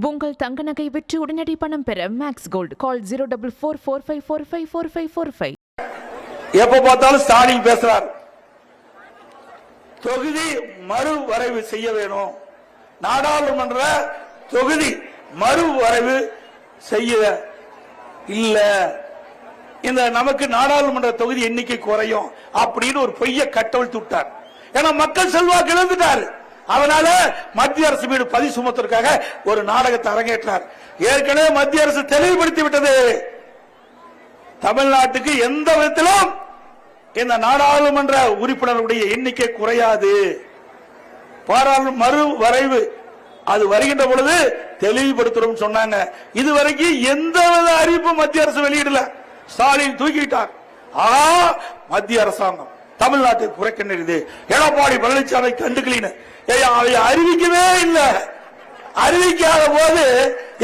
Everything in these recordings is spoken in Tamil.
உங்கள் தங்க நகை விற்று உடனடி பணம் பெற மேக்ஸ் கோல்ட் கால் 04445454545. எப்ப பார்த்தாலும் ஸ்டாலின் பேசுறார். தொகுதி மறுவரைவு செய்ய வேணும், நாடாளுமன்ற தொகுதி மறுவரைவு செய்ய இல்ல, இந்த நமக்கு நாடாளுமன்ற தொகுதி எண்ணிக்கை குறையும் அப்படின்னு ஒரு பொய்ய கட்டவிழ்த்து விட்டார். ஏன்னா மக்கள் செல்வாக்கு இழந்துட்டார். அதனால மத்திய அரசு மீது பழி சுமத்துவதற்காக ஒரு நாடகத்தை அரங்கேற்றார். ஏற்கனவே மத்திய அரசு தெளிவுபடுத்தி விட்டது, தமிழ்நாட்டுக்கு எந்த விதத்திலும் இந்த நாடாளுமன்ற உறுப்பினர்களுடைய எண்ணிக்கை குறையாது. பாராளுமன்ற மறுவரைவு அது வருகின்ற பொழுது தெளிவுபடுத்தும் சொன்னாங்க. இதுவரைக்கும் எந்த அறிவிப்பு மத்திய அரசு வெளியிடல. ஸ்டாலின் தூக்கிட்டார். மத்திய அரசாங்கம் தமிழ்நாட்டை குறைக்க நேருது, எடப்பாடி பழனிசாமி கண்டுக்கலின்னு அறிவிக்கவே இல்லை. அறிவிக்காத போது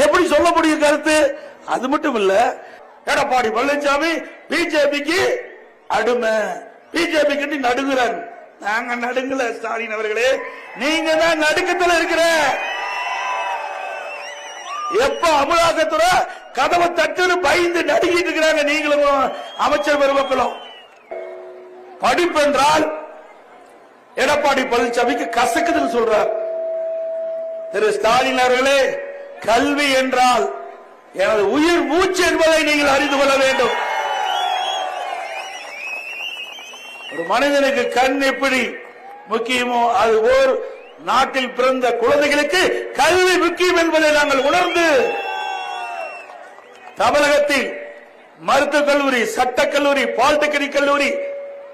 எப்படி சொல்ல முடியும் கருத்து? அது மட்டும் இல்ல, எடப்பாடி பழனிசாமி பிஜேபிக்கு அடிமை, பிஜேபிக்கு நடுங்குறாரு. நாங்க நடுங்கல ஸ்டாலின் அவர்களே, நீங்க தான் நடுக்கத்தில் இருக்கிற. எப்ப அமலாக்கத்துறை கதவை தட்டு பயந்து நடுங்கிட்டு இருக்கிறாங்க நீங்களும் அமைச்சர் பெருமக்களும். படிப்பு என்றால் எடப்பாடி பழனிசாமிக்கு கசக்குதுன்னு சொல்றார் திரு ஸ்டாலின் அவர்களே. கல்வி என்றால் எனது உயிர் மூச்சு என்பதை நீங்கள் அறிந்து கொள்ள வேண்டும். ஒரு மனிதனுக்கு கண் எப்படி முக்கியமோ அது ஓர் நாட்டில் பிறந்த குழந்தைகளுக்கு கல்வி முக்கியம் என்பதை நாங்கள் உணர்ந்து தமிழகத்தில் மருத்துவக் கல்லூரி, சட்டக் கல்லூரி, பாலிடெக்னிக் கல்லூரி,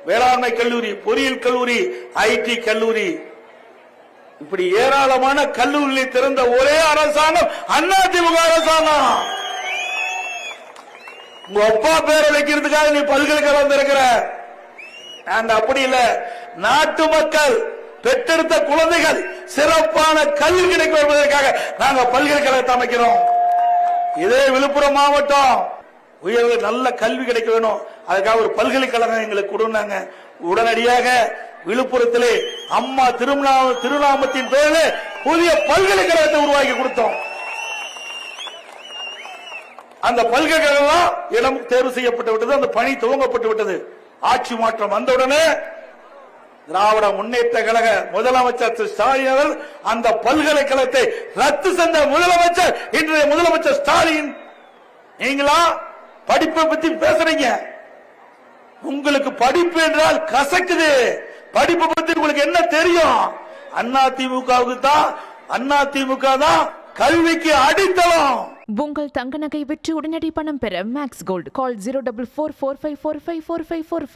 வேளாண்மை கல்லூரி, பொறியியல் கல்லூரி, ஐடி கல்லூரி, இப்படி ஏராளமான கல்லூரிகளை திறந்த ஒரே அரசாங்கம் அதிமுக அரசாங்கம். உங்க அப்பா பேரை வைக்கிறதுக்காக நீ பல்கலைக்கழகம் இருக்கிற, அப்படி இல்ல, நாட்டு மக்கள் பெற்றெடுத்த குழந்தைகள் சிறப்பான கல்வி கிடைக்க வருவதற்காக நாங்க பல்கலைக்கழகத்தை அமைக்கிறோம். இதே விழுப்புரம் மாவட்டம் உயர்வு நல்ல கல்வி கிடைக்க வேணும், அதுக்காக ஒரு பல்கலைக்கழகம் எங்களுக்கு கொடுங்க. உடனடியாக விழுப்புரத்திலே அம்மா திருநாமத்தின் பேரில் புதிய பல்கலைக்கழகத்தை உருவாக்கி கொடுத்தோம். அந்த பல்கலைக்கழகம் இடம் தேர்வு செய்யப்பட்டு விட்டது, அந்த பணி துவங்கப்பட்டு விட்டது. ஆட்சி மாற்றம் வந்தவுடனே திராவிட முன்னேற்ற கழக முதலமைச்சர் திரு ஸ்டாலின் அவர்கள் அந்த பல்கலைக்கழகத்தை ரத்து செய்த முதலமைச்சர் இன்றைய முதலமைச்சர் ஸ்டாலின். நீங்களா படிப்பை பத்தி பேசுறீங்க, உங்களுக்கு படிப்பு என்றால் கசக்குது. படிப்பு பத்தி உங்களுக்கு என்ன தெரியும்? அதிமுக தான் கல்விக்கு அடித்தளம். உங்கள் தங்க நகை விற்று உடனடி பணம் பெற மேக்ஸ் கோல்ட் கால் 04445454545.